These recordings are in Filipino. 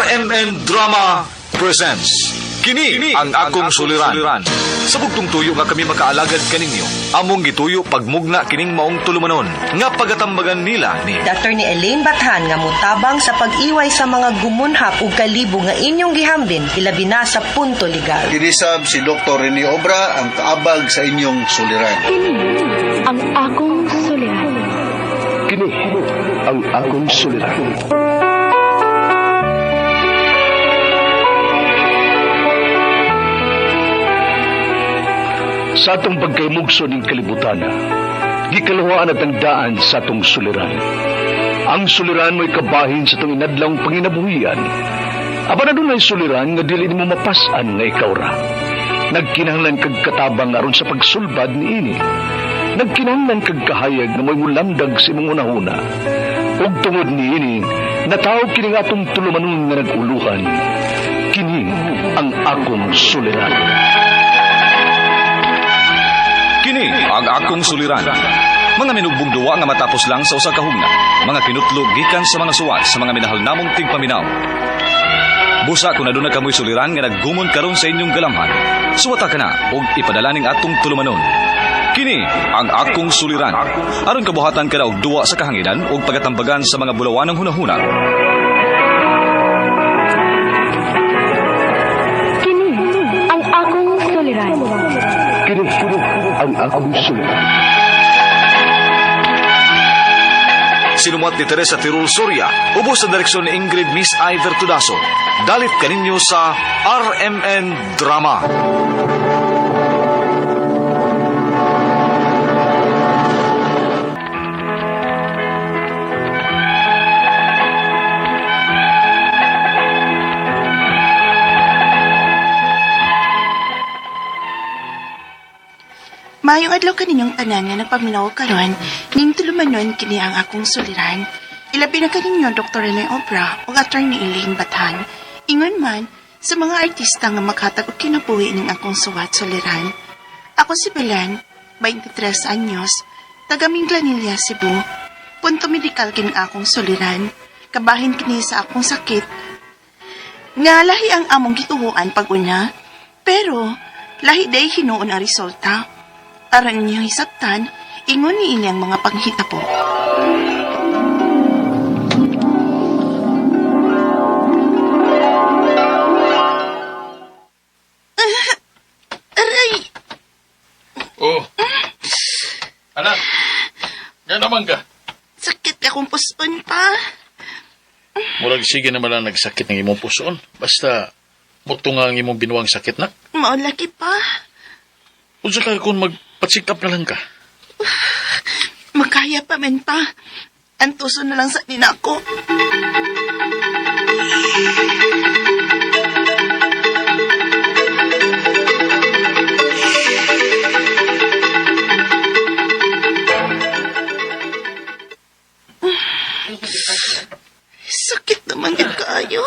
RMN Drama presents Kini ang akong suliran. Sa bugtong tuyo nga kami makaalagad kaninyo, among gituyo pagmugna kining maong tulumanon nga pagatambagan nila ni Dr. ni Elaine Bathan nga mutabang sa pag-iway sa mga gumunhap ug kalibo nga inyong gihambin ilabi na sa punto legal. Kinisab si Dr. Rene Obra ang kaabag sa inyong suliran. Ang akong suliran. Kini ang akong suliran. Sa atong pagkaymugso ng kalibutan, gikalawaan at ang daan sa atong suliran. Ang suliran mo'y kabahin sa atong inadlang panginabuhian. Aba na doon ay suliran nga dili mo mapasan nga ikaw ra. Nagkinahanglan kag katabang aron sa pagsulbad ni ini. Nagkinahanglan kag kahayag na may mulamdag sa imong unahuna. Ug tungod ni ini, natawag kini nga atong tulumanon nga naguluhan. Kini ang akong suliran. Kini ang akong suliran. Mga minugbong duwa nga matapos lang sa usa ka hugna. Mga kinutlog gikan sa mga suwat sa mga minahal namong tigpaminaw. Busa kung naduna kamoy suliran nga naggumon karon sa inyong galamhan. Suwata ka na ug ipadala ning atong tulumanon. Kini ang akong suliran. Aron kabuhatan ka na og duwa sa kahanginan ug pagatambagan sa mga bulawanang hunahuna. Kini ang akong suliran. Kini ang akong suliran. Sinumat ni Teresa Tirul Soria, ubos sa direksyon ni Ingrid Miss Iver Tudaso. Dalit kaninyo sa RMN Drama. Maayong adlaw kaninyong tanan nga nagpaminaw karon, ning tulumanon kini ang akong suliran. Ilabi na kaninyo Dr. Rene Obra o Attorney Elaine Bathan. Ingon man sa mga artista nga maghatag og kinabuhi ning akong suwat suliran. Ako si Belen, 23 anyos, taga Minglanilla, Cebu. Punto medikal kini akong suliran. Kabahin kini sa akong sakit. Nga lahi ang among gituhuan pag-una, pero lahi day hinuon ang resulta. Aran niyo hisabtan, ingon ni inyang mga panghita po. Aray! Oh. Anak, yan naman ka. Sakit ka kung puson pa. Murag sige naman lang nagsakit ng imong puson. Basta, mukto nga ang imong binuwang sakit na. Maulaki pa. Unsa ka kung magpa-check up na lang ka. Makaya pa men pa. Antuso na lang sa ninako. Sakit naman yung kayo.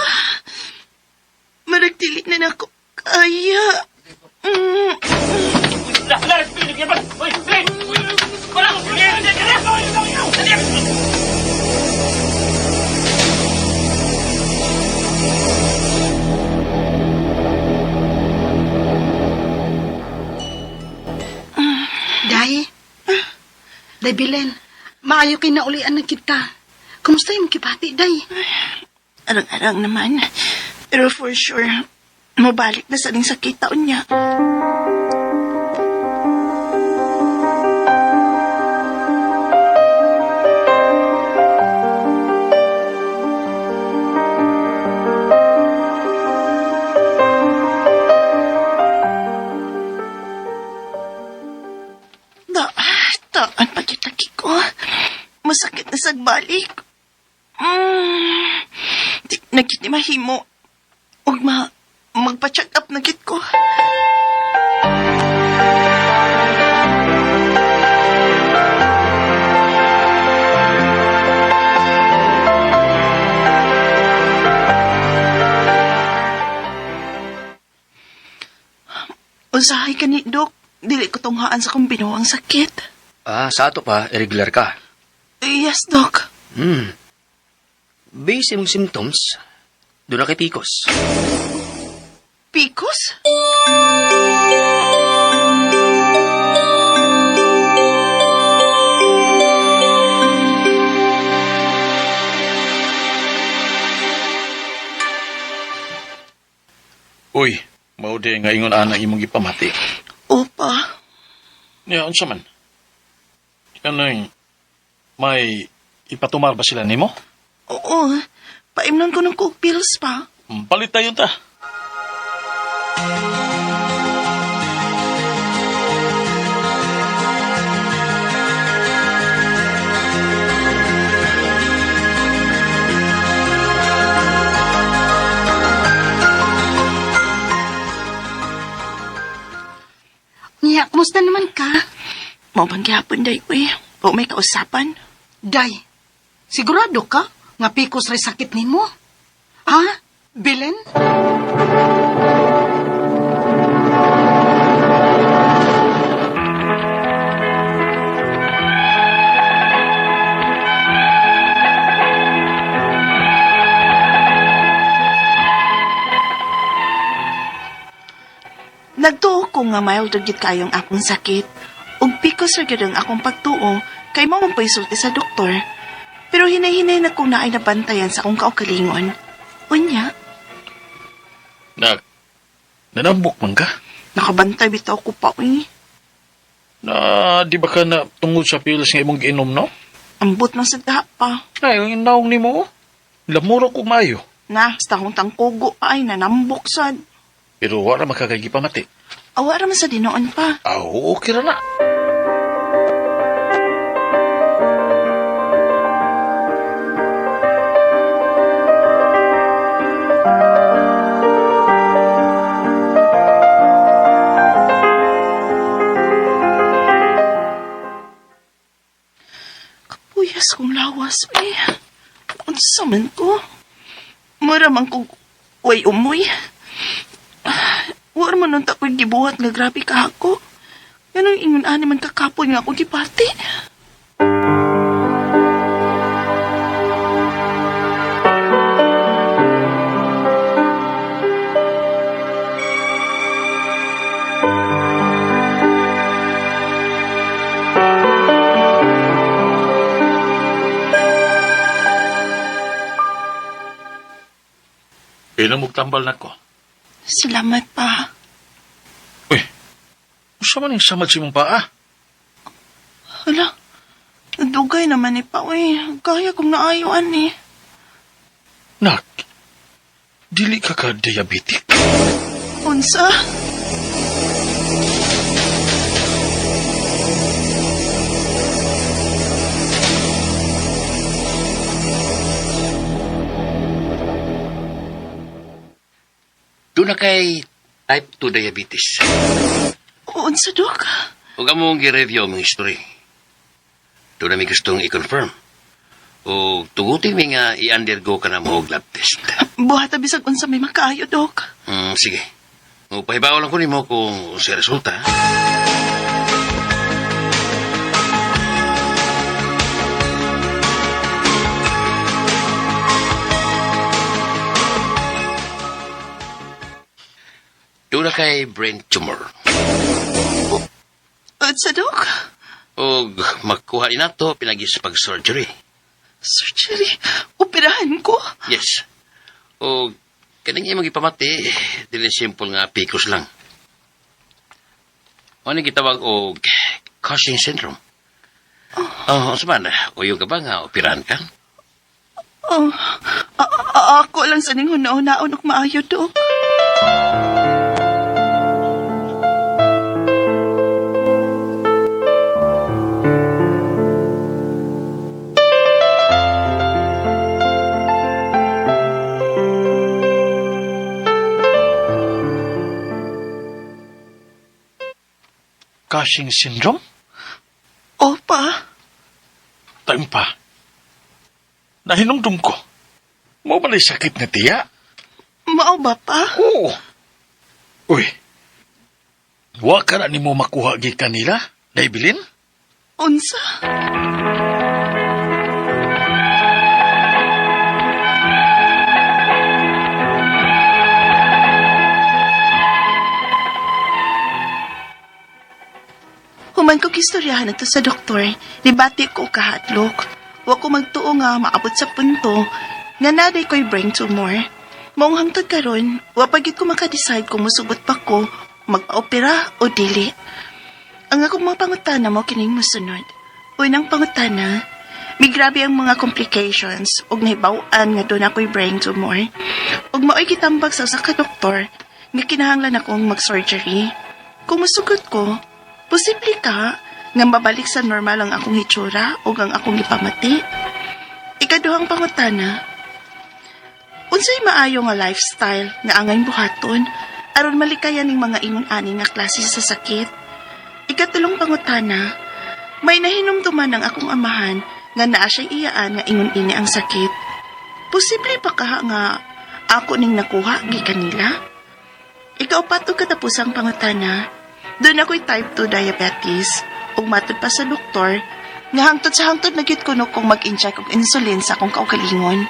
Maragdili na nako kaya. Day Bilen, maayo kinaulian na kita. Kumusta yung kipati, Day? Arang-arang naman. Pero for sure, mabalik na sa ning sakit taon niya. Taan pa yung laki ko. Masakit na sagbalik. Nagkit ni mahimo. Huwag magpa-check up na kit ko. Usahay ka ni Dok. Dili ko tunghaan sa kong binuwang sakit. Sa ato pa, irregular ka. Yes, Doc. Base imong symptoms, Doon na kay Picos. Picos? Uy, mao di nga ingon anang imong gipamati. Opa. Niya, unsa man? Ano may ipatumar ba sila nimo? Oo. Paimnon ko ng coke pills pa. Palit tayo ta. Niya, kumusta naman ka? Mao bang gihapon, day, uy. O may kausapan? Day, sigurado ka nga Picos ray sakit nimo? Ha? Belen? Nagtuo ko nga mild gid kayong akong sakit. Ug Picos ra gyud ang akong pagtuo kay mao man paisulti sa doktor. Pero hinay-hinay na kung naay nabantayan sa akong kaugalingon. Unya, Nanambok man ka? nakabantay bitaw ko pa, uy. Na, di ba ka na tungod sa pills nga imong giinom, no? Ambot man sa daha pa. Ay, ang inaong ni mo. Lamuro ko mayo. Na, sa akong tangkugo ay nanambok sad. Pero wala makagagi pamati. Awa ra man sa dinoon pa. Okay ra na. Kapuyas kong lawas, uy. Unsa man ko? Mura man kong way umoy. War man nung tako'y gibuhat nga grabe ka ako. Ganun ingon ani man kakapon nga ako gipati. Pinamugtambal na ko. Salamat pa. Uy, usa man yung samad si mong paa? Hala, nadugay naman ni pa, uy. Kaya kong naayuan eh. Nak, dili ka ka diabetic. Unsa? Doon na kay type 2 diabetes. Unsa, Dok? Huwag mong gi-review ang history. Doon na may gustong i-confirm. O tugutin mi nga i-undergo ka na mo og lab test. Buhat bisag unsa may makaayo, Dok. Sige. Pahibaw lang ko nimo kung sa resulta. Doon na kay brain tumor. Unsa, Dok? O magkuha din nato pinagis pag-surgery. Surgery? Operahan ko? Yes. O kaning imong ipamati, dili simple nga Picos lang. Ano gitawag og Cushing syndrome. Saman, uyo ka ba nga operahan ka? Ako lang sa ning hunaon og maayo, Dok. Cushing syndrome? Opa. Time pa. Nahinumdum ko. Mo ba sakit nga tiya? Mao ba pa? Oo. Uy. Wa ka na ni mo makuha gi kanila? Naibilin? Unsa? Human ko kistoryahan ito sa doktor, nibati ko kahatlok. Wa ko magtuo nga maabot sa punto nga naday ko'y brain tumor. Maong hangtod karon, wa pagit ko makadecide kung musugot pa ko, mag-opera o dili. Ang akong mga pangutana mo kining musunod. Unang pangutana, may grabe ang mga complications ug nahibaw-an nga doon ako'y brain tumor. Ug mao'y kitambag sa usa ka doktor nga kinahanglan akong mag-surgery. Kung musugot ko, posible ka nga mabalik sa normal ang akong hitsura o ang akong ipamati. Ikaduhang pangutana, unsay maayo nga lifestyle nga angay buhaton aron malikayan ning mga ingon-ani nga klase sa sakit. Ikatulong pangutana, may nahinumduman ang akong amahan nga naa siya iyaan nga ingon-ini ang sakit. Posible pa ka nga ako ning nakuha gikan nila? Ikaupat ug katapusang pangutana, doon ako'y type 2 diabetes. Ug matod pa sa doktor, nga hangtod sa hangtod na gyud kuno kong mag-inject og insulin sa akong kaugalingon.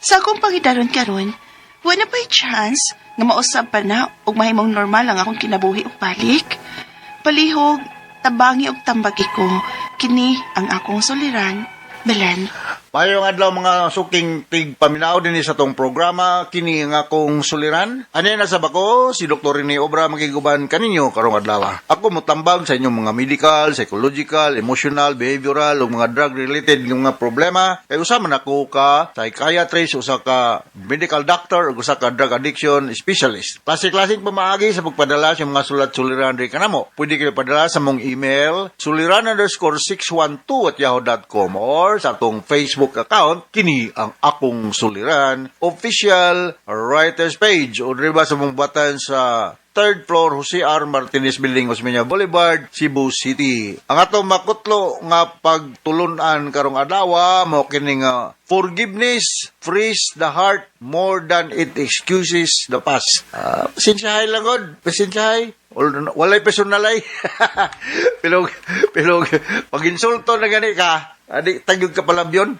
Sa akong pangidaron karon, wala pa'y chance nga mausab pa na ug mahimong normal ang akong kinabuhi ug balik. Palihog, tabangi ug tambagi ko, kini ang akong suliran, Belen. Mayong adlaw mga suking tigpaminaw din sa tong programa kini nga akong suliran. Ano na sa bako si Dr. Rene Obra makiguban kaninyo karong adlaw. Ako motambag sa inyong mga medical, psychological, emotional, behavioral ug mga drug related nga mga problema. Kay usa man ako ka psychiatrist, usa ka medical doctor ug usa ka drug addiction specialist. Klase-klaseng pamaagi sa pagpadala sa mga sulat-suliran di kanamo. Pwede kayo padala sa mong email suliran_612@yahoo.com or sa atong Facebook account, kini ang akong suliran, official writers page o diba sa mong batan sa 3rd floor Jose R. Martinez Building, Osmeña Boulevard, Cebu City. Ang atong makutlo nga pagtulunan karong adlaw mo kini nga forgiveness frees the heart more than it excuses the past. Pasensyahay lang god, pasensyahay. Walay personalay. Pilog pag-insulto na gani ka, adi tagyog ka palabyon.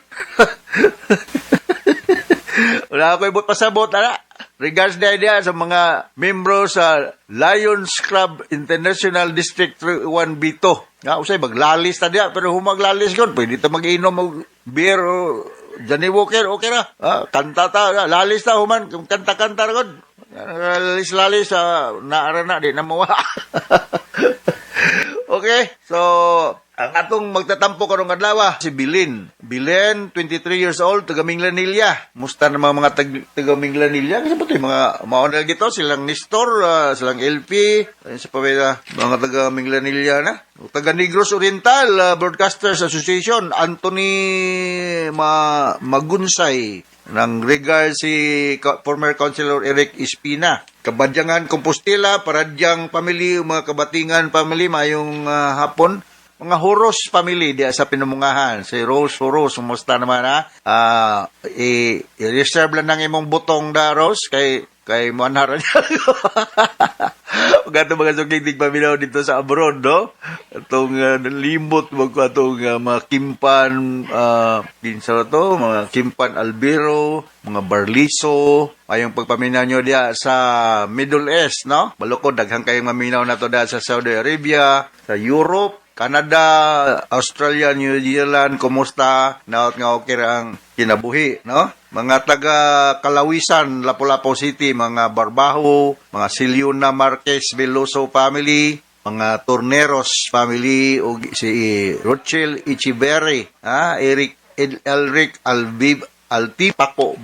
Wala ako ibot pasabot, ana. Regards na idea sa mga membro sa Lions Club International District 1B2. Nga, usay, maglalis na diya, pero humaglalis yun. Pwede ito mag-inom mag beer o Johnny Walker, okay na. Kanta ta, lalis na, human, kanta-kanta na god. Lalis-lalis, naara na, di na mawa. Okay, so ang atong magtatampo karong adlaw si Bilin. Bilin, 23 years old, taga Minglanilla. Musta na mga taga Minglanilla? Kasi po ito, mga mauna gito, silang Nestor, silang LP, sa pamela, mga taga Minglanilla na. Taga Negros Oriental Broadcasters Association, Anthony Magunsay. Nang regard si former Councilor Eric Espina. Kabadyangan Compostela, Paradyang Family, mga Kabatingan Family, mayong hapon. Mga Horos family diya sa Pinumungahan. Si Rose Horos, kumusta naman ha? I-reserve lang ng imong butong da, Rose, kay Manharan niya. Gato mga suking tigpaminaw dito sa abroad, no? Itong limot, itong mga Kimpan, pinsa to, mga Kimpan Albero, mga Barliso, ayong pagpaminaw nyo diya sa Middle East, no? Balukod, daghang kayong maminaw na to diya sa Saudi Arabia, sa Europe, Canada, Australia, New Zealand, kumusta? Naot nga okay ang kinabuhi, no? Mga taga Kalawisan, Lapu-Lapu City, mga Barbaho, mga Siliona Marquez Veloso family, mga Torneros family, o si Rochelle Ichiberri, Eric Elric Altipako,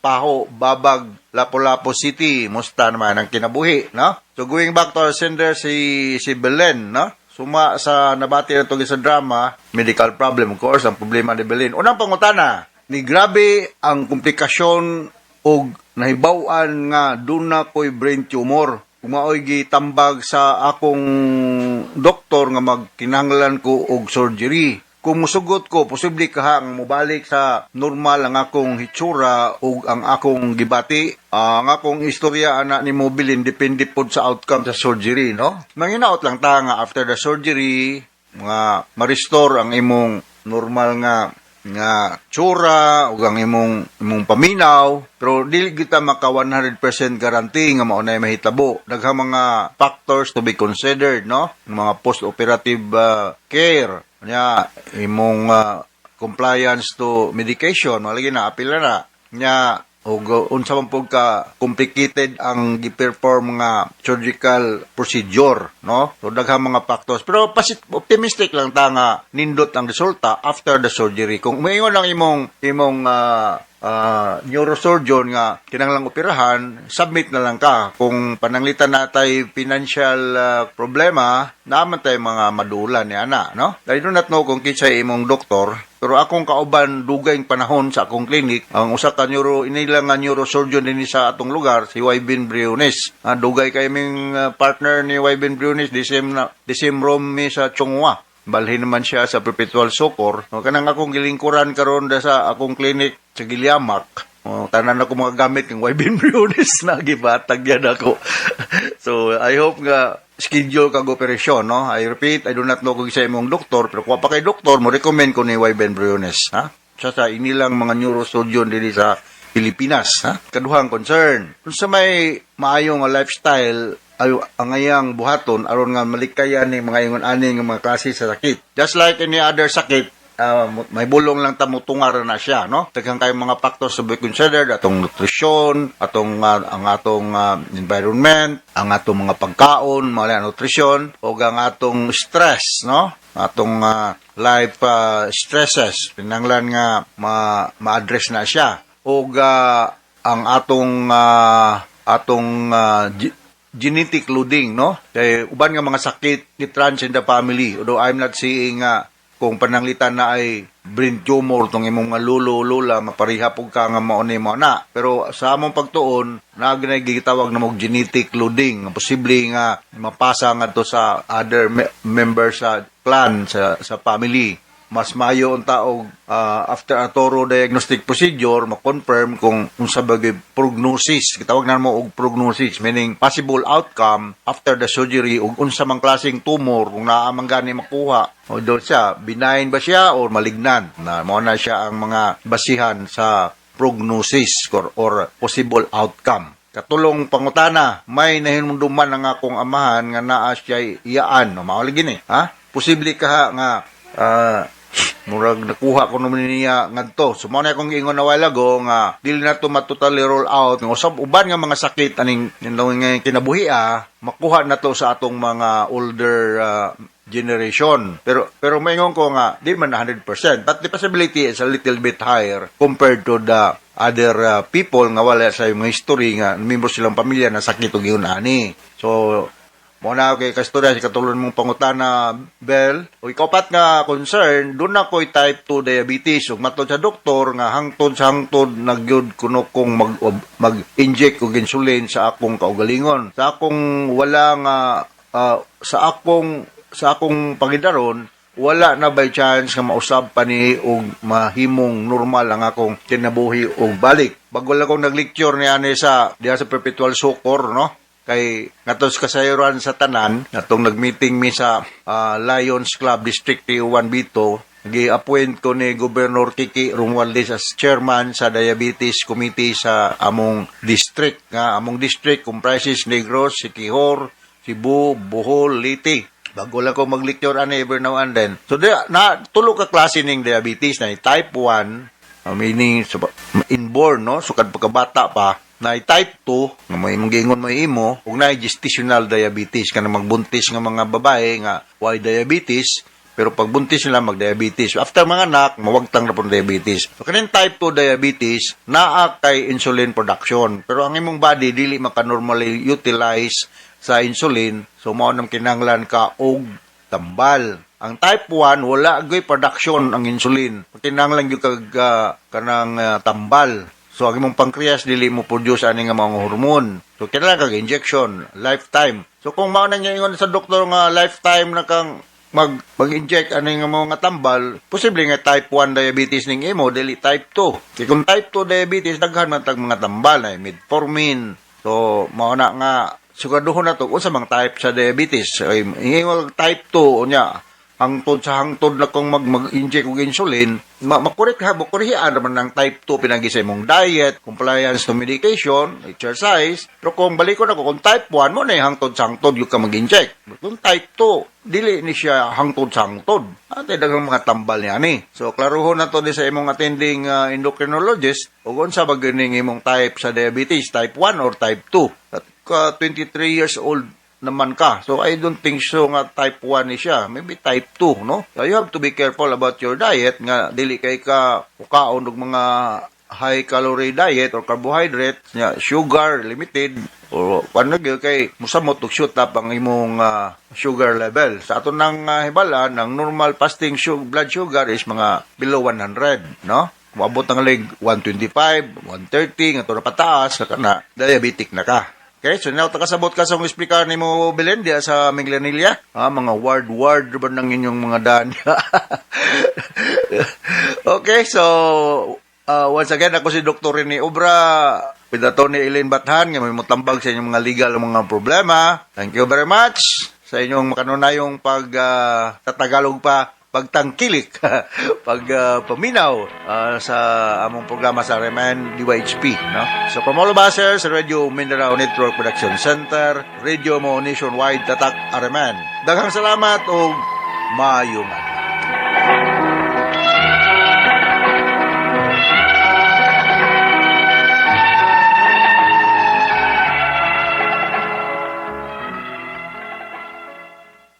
Paho, Babag, Lapu-Lapu City, musta naman ang kinabuhi, no? So going back to our sender, si Belen, no? Suma sa nabati na ito sa drama, medical problem, of course, ang problema ni Belen. Unang pangutana, ni grabe ang komplikasyon o nahibawan nga doon na ko'y brain tumor. Kung mao'y gitambag sa akong doktor nga magkinahanglan ko og surgery. Kung musugot ko, posible ka ang mubalik sa normal ang akong hitsura o ang akong gibati. Ang akong istorya, anak ni Mobilin, depende po sa outcome sa surgery, no? Manginaot lang ta nga after the surgery, nga ma-restore ang imong normal nga nga tsura ug ang imong paminaw, pero dili kita maka 100% guarantee nga mao nay mahitabo. Daghang mga factors to be considered, no? Mga post-operative care, nya imong compliance to medication, malagi na apil na nya o unsa man pud ka complicated ang gi-perform nga surgical procedure, no? So daghang mga factors, pero optimistic lang ta nga nindot ang resulta after the surgery. Kung moingon lang imong neurosurgeon nga kinahanglang operahan, submit na lang ka. Kung pananglitan natay financial problema, naman tay mga madulan ni ana, no? I do not know kung kinsay imong doktor, pero akong kauban dugay panahon sa akong clinic, ang usa ka inilang nga neurosurgeon din sa atong lugar, si Wybin Briones. Dugay kay ming partner ni Wybin Briones, the same room mi sa Chongwa. Balhin naman siya sa Perpetual Socor. Kanang akong gilingkuran karon sa akong clinic sa Giliamak. Tanan ako mga gamit ng Wybin Briones na gibatag yan ako. So, I hope nga schedule kag operasyon, no? I repeat, I do not know kung isa imong doktor, pero kung pa kay doktor, mo recommend ko ni Wybin Briones, ha? Sa inilang mga neurosurgeon dili sa Pilipinas, ha? Kaduhang concern. Kung sa may maayong lifestyle, ang ayang buhaton aron nga malikayan ni mga ingon ani nga mga klase sa sakit. Just like any other sakit, may bulong lang tamutungar na siya, no? Daghang kay mga factors to be considered, atong nutrisyon, ang atong environment, ang atong mga pagkaon, mga nutrisyon, o ang atong stress, no? Atong life stresses, pinanglan nga ma-address na siya. O ang atong genetic loading, no? Kay uban nga mga sakit ni trans in the family. Although I'm not saying kung pananglitan na ay brain tumor tong imong mga lolo lola mapariha pug ka nga mao ni mo na. Pero sa among pagtuon nagnay gitawag na mog genetic loading, posible nga mapasa ngadto sa other members sa clan sa family. Mas maayo ang taog after a thorough diagnostic procedure ma-confirm kung unsa bagay prognosis. Gitawag na mo og prognosis, meaning possible outcome after the surgery ug unsa mang klaseng tumor kung naa man gani makuha. O doon siya, benign ba siya or malignant? Na mao na siya ang mga basihan sa prognosis or possible outcome. Katulong pangutana, may nahinumduman ang akong amahan nga naa siya iyaan. No, mao lagi ni, ha? Posible ka nga murag nakuha ko naman niya ngadto. So mao na akong giingon na while ago nga dili na to matotally roll out ng usab uban nga mga sakit aning nga kinabuhi makuha na to sa atong mga older generation. Pero maingon ko nga di man 100%, but the possibility is a little bit higher compared to the other people nga wala sa mga history nga membro silang pamilya na sakit og yun ani. So muna kay kasturya si katulon mong pangutana, Bel. O ikapat nga concern, doon na ko'y type 2 diabetes. Ug matod sa doktor nga hangtod sa hangtod nagyud kuno kong mag-inject og insulin sa akong kaugalingon. Sa akong wala nga sa akong pangidaron, wala na by chance nga mausab pa ni og mahimong normal ang akong kinabuhi og balik. Bago lang akong nag-lecture niya diha sa Perpetual Socor, no? Kay ngatos kasayuran sa tanan, natong nag-meeting mi sa Lions Club District 1 Bito, gi-appoint ko ni Governor Kiki Romualdez as chairman sa Diabetes Committee sa among district. Among district comprises Negros, Siquijor, Cebu, Bohol, Leyte. Bago lang ko mag-lecture every now and then. So, tulo ka klase ng diabetes na type 1, meaning inborn, no? So, kad pagkabata pa, na type 2, nga may gingon mo imo, ug na gestational diabetes, kana magbuntis nga mga babae nga why diabetes, pero pag buntis nila mag-diabetes. After mga anak, mawagtang na po diabetes. So, kanin type 2 diabetes, naa kay insulin production. Pero ang imong body, dili maka-normally utilize sa insulin, so mao nang kinahanglan ka og tambal. Ang type 1, wala agoy production ang insulin. Kinahanglan gyud kag kanang tambal. So, ang imong pancreas, dili mo produce ani nga mga hormone. So, kailangan kag injection, lifetime. So, kung mao nang ingon sa doktor nga lifetime na kang mag-inject ani nga mga tambal, posible nga type 1 diabetes ning imo, dili type 2. Kaya kung type 2 diabetes, daghan man tag mga tambal na metformin. So, mao na nga, siguraduhon na to, unsa mang type sa diabetes. Ingon type 2, unya, hangtod sa hangtod na kung mag-inject og insulin, makorek ha, makorihaan naman ng type 2 pinagi sa imong diet, compliance to medication, exercise. Pero kung balik ko na kung type 1 mo na hangtod sa hangtod yung ka mag-inject. Kung type 2, dili ni siya hangtod sa hangtod. At daghang mga tambal niya ni. So klaruhon na to di sa imong attending endocrinologist ug unsa ba ganing imong type sa diabetes, type 1 or type 2. At 23 years old naman ka. So, I don't think so nga type 1 ni siya. Maybe type 2, no? So, you have to be careful about your diet nga dili kay ka ukaon og mga high-calorie diet or carbohydrate, nga sugar, limited, o paano kay musamot og shoot up ang imong sugar level. Sa ato nang hibalan, ang normal fasting blood sugar is mga below 100, no? Maabot ng leg 125, 130, nga to na pataas, na diabetic na ka. Okay, so now takasabot ka sa explicar ni mo Belen diya sa Minglanilla. Mga ward ba ng inyong mga daan? Okay, so once again, ako si Dr. Rene Obra, with Atty. Elaine Bathan, nga may mutambag sa inyong mga legal mga problema. Thank you very much sa inyong makanunayong Tagalog pa, pagtangkilik, paminaw sa among programa sa RMN DYHP, no? So from all of us here sa Radio Mindanao Network Production Center, Radio mo nationwide tatak RMN. Daghang salamat o maayong adlaw.